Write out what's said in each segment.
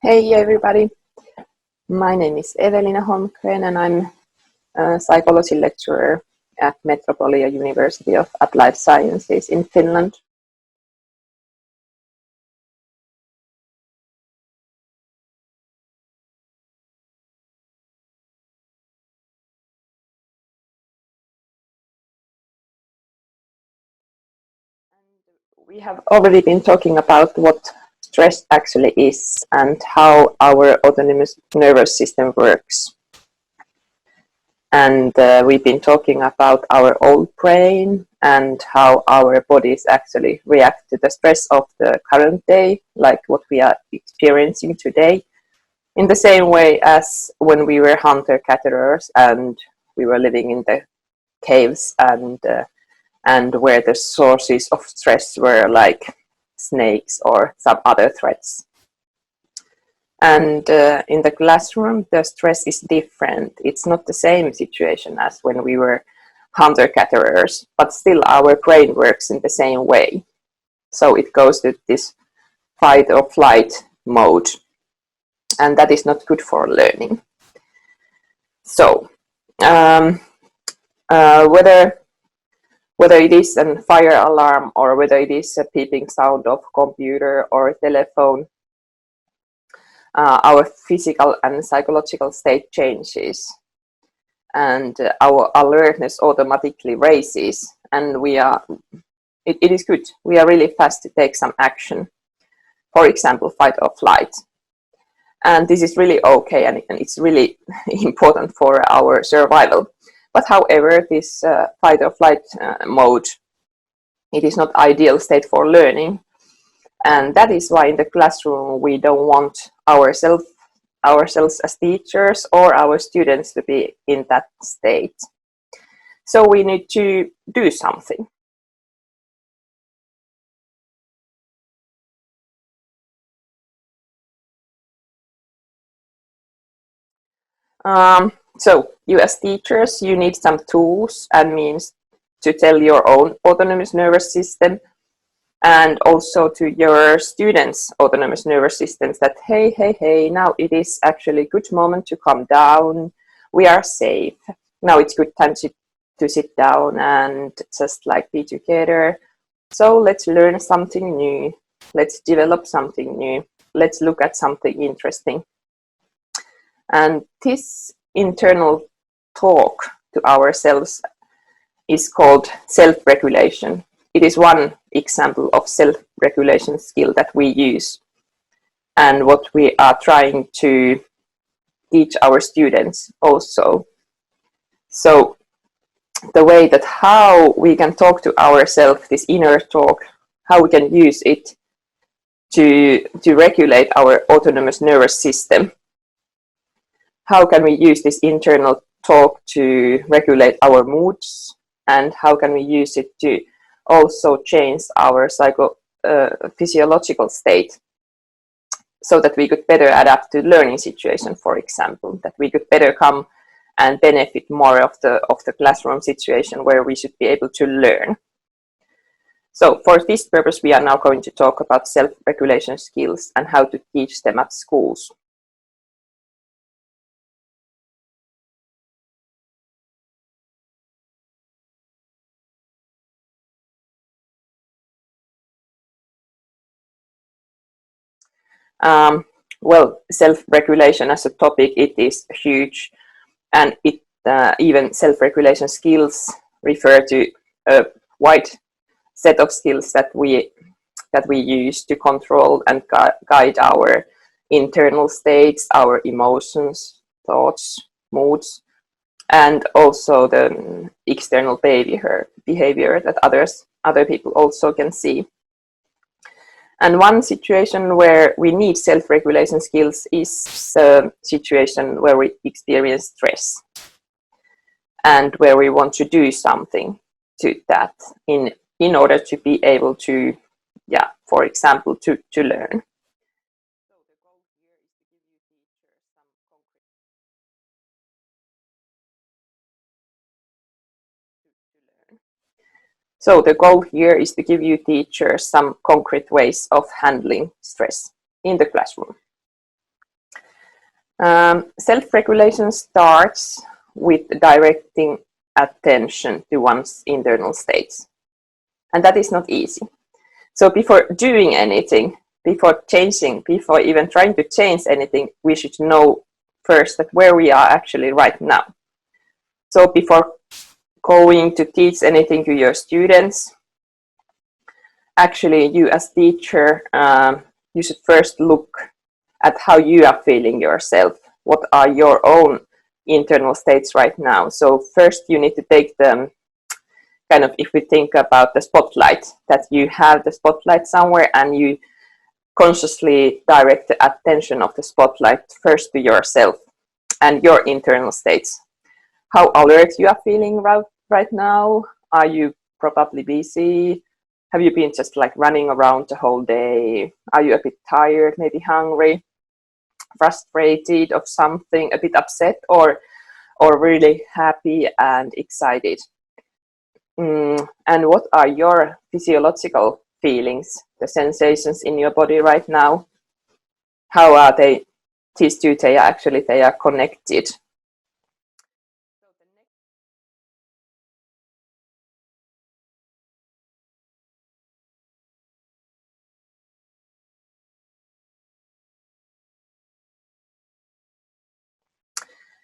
Hey everybody, my name is Eveliina Holmgren and I'm a psychology lecturer at Metropolia University of Applied Sciences in Finland. We have already been talking about what stress actually is and how our autonomous nervous system works. And we've been talking about our old brain and how our bodies actually react to the stress of the current day, like what we are experiencing today, in the same way as when we were hunter-gatherers and we were living in the caves and where the sources of stress were like snakes or some other threats. And in the classroom, the stress is different. It's not the same situation as when we were hunter-gatherers, but still our brain works in the same way. So it goes to this fight or flight mode, and that is not good for learning. So whether it is a fire alarm or whether it is a beeping sound of computer or a telephone, our physical and psychological state changes and our alertness automatically raises, and it is good. We are really fast to take some action, for example, fight or flight. And this is really okay, and it's really important for our survival. But however, this fight or flight mode, it is not ideal state for learning. And that is why in the classroom we don't want ourselves as teachers or our students to be in that state. So we need to do something. So you as teachers, you need some tools and means to tell your own autonomous nervous system and also to your students' autonomous nervous systems that, hey, now it is actually a good moment to calm down. We are safe. Now it's good time to sit down and just like be together. So let's learn something new. Let's develop something new. Let's look at something interesting. And this internal talk to ourselves is called self-regulation. It is one example of self-regulation skill that we use and what we are trying to teach our students also. So the way that how we can talk to ourselves, this inner talk, how we can use it to regulate our autonomous nervous system. How can we use this internal talk to regulate our moods, and how can we use it to also change our physiological state so that we could better adapt to learning situation, for example, that we could better come and benefit more of the classroom situation where we should be able to learn. So for this purpose, we are now going to talk about self-regulation skills and how to teach them at schools. Well, self-regulation as a topic, it is huge, and it even self-regulation skills refer to a wide set of skills that we use to control and guide our internal states, our emotions, thoughts, moods, and also the external behavior that other people also can see. And one situation where we need self-regulation skills is a situation where we experience stress and where we want to do something to that in order to be able to, for example, to learn. So the goal here is to give you teachers some concrete ways of handling stress in the classroom. Self-regulation starts with directing attention to one's internal states. And that is not easy. So before doing anything, before changing, before even trying to change anything, we should know first that where we are actually right now. So before going to teach anything to your students, actually you as teacher, you should first look at how you are feeling yourself. What are your own internal states right now? So first you need to take them kind of, if we think about the spotlight, that you have the spotlight somewhere and you consciously direct the attention of the spotlight first to yourself and your internal states. How alert you are feeling right now? Are you probably busy? Have you been just like running around the whole day? Are you a bit tired, maybe hungry, frustrated of something, a bit upset, or really happy and excited? And what are your physiological feelings, the sensations in your body right now? How are they? These two, they are connected.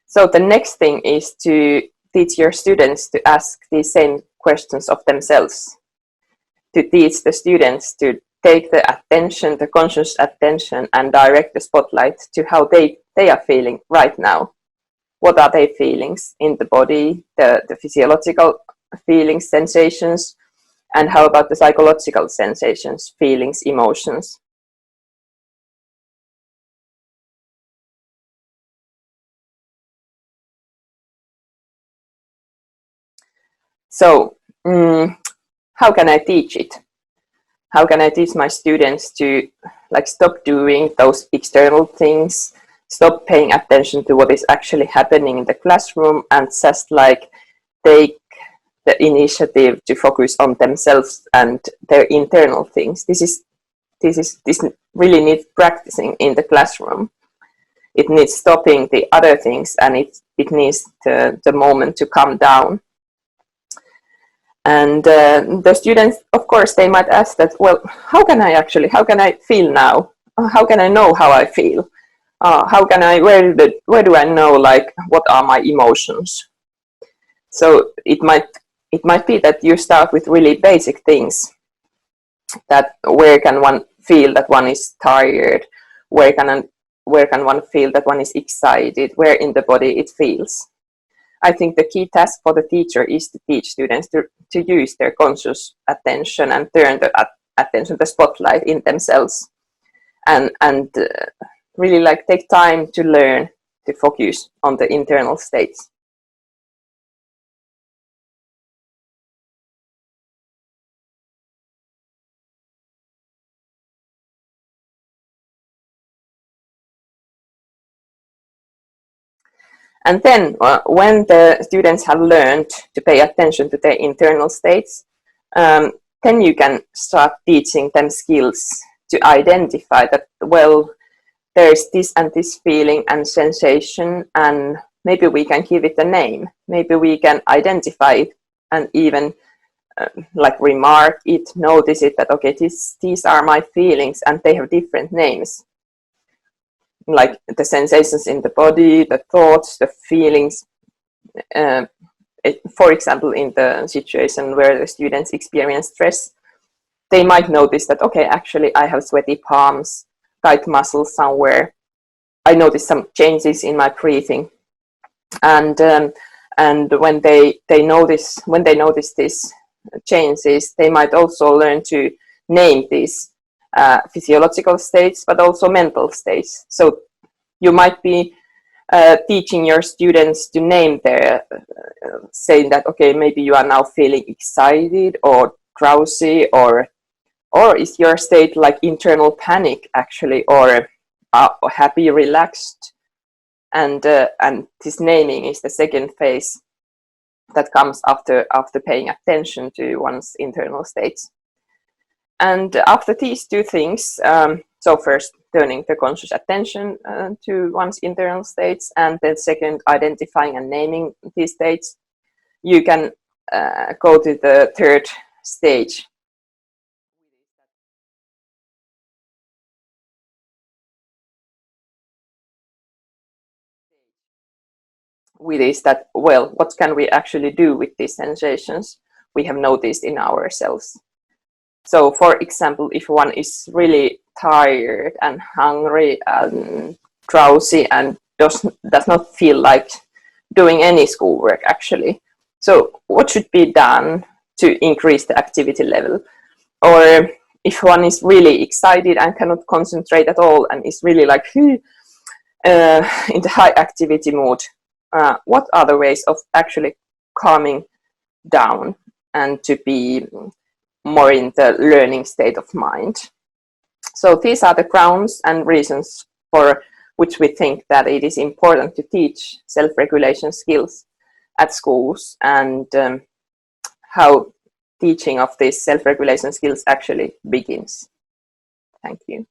So the next thing is to teach your students to ask these same questions of themselves, to teach the students to take the attention, the conscious attention, and direct the spotlight to how they are feeling right now. What are their feelings in the body, the physiological feelings, sensations, and how about the psychological sensations, feelings, emotions? So, how can I teach it? How can I teach my students to like stop doing those external things, stop paying attention to what is actually happening in the classroom, and just like take the initiative to focus on themselves and their internal things? This really needs practicing in the classroom. It needs stopping the other things, and it needs the moment to calm down. And the students, of course, they might ask that, well, how can I feel now? How can I know how I feel? Where do I know, like, what are my emotions? So it might be that you start with really basic things, that where can one feel that one is tired? Where can one feel that one is excited? Where in the body it feels? I think the key task for the teacher is to teach students to use their conscious attention and turn the attention, the spotlight in themselves, and really like take time to learn to focus on the internal states. And then when the students have learned to pay attention to their internal states, then you can start teaching them skills to identify that, well, there's this and this feeling and sensation, and maybe we can give it a name. Maybe we can identify it and even like remark it, notice it, that, okay, these are my feelings and they have different names. Like the sensations in the body, the thoughts, the feelings. For example, in the situation where the students experience stress, they might notice that, okay, actually I have sweaty palms, tight muscles somewhere. I notice some changes in my breathing, and when they notice these changes, they might also learn to name these physiological states, but also mental states. So you might be teaching your students to name their, saying that, okay, maybe you are now feeling excited or drowsy, or is your state like internal panic actually, or happy, relaxed, and this naming is the second phase that comes after paying attention to one's internal states. And after these two things, so first turning the conscious attention to one's internal states, and then second identifying and naming these states, you can go to the third stage. With is that, well, what can we actually do with these sensations we have noticed in ourselves? So, for example, if one is really tired and hungry and drowsy and does not feel like doing any schoolwork actually, so what should be done to increase the activity level? Or if one is really excited and cannot concentrate at all and is really like in the high activity mode, what are the ways of actually calming down and to be more in the learning state of mind? So these are the grounds and reasons for which we think that it is important to teach self-regulation skills at schools, and how teaching of these self-regulation skills actually begins. Thank you.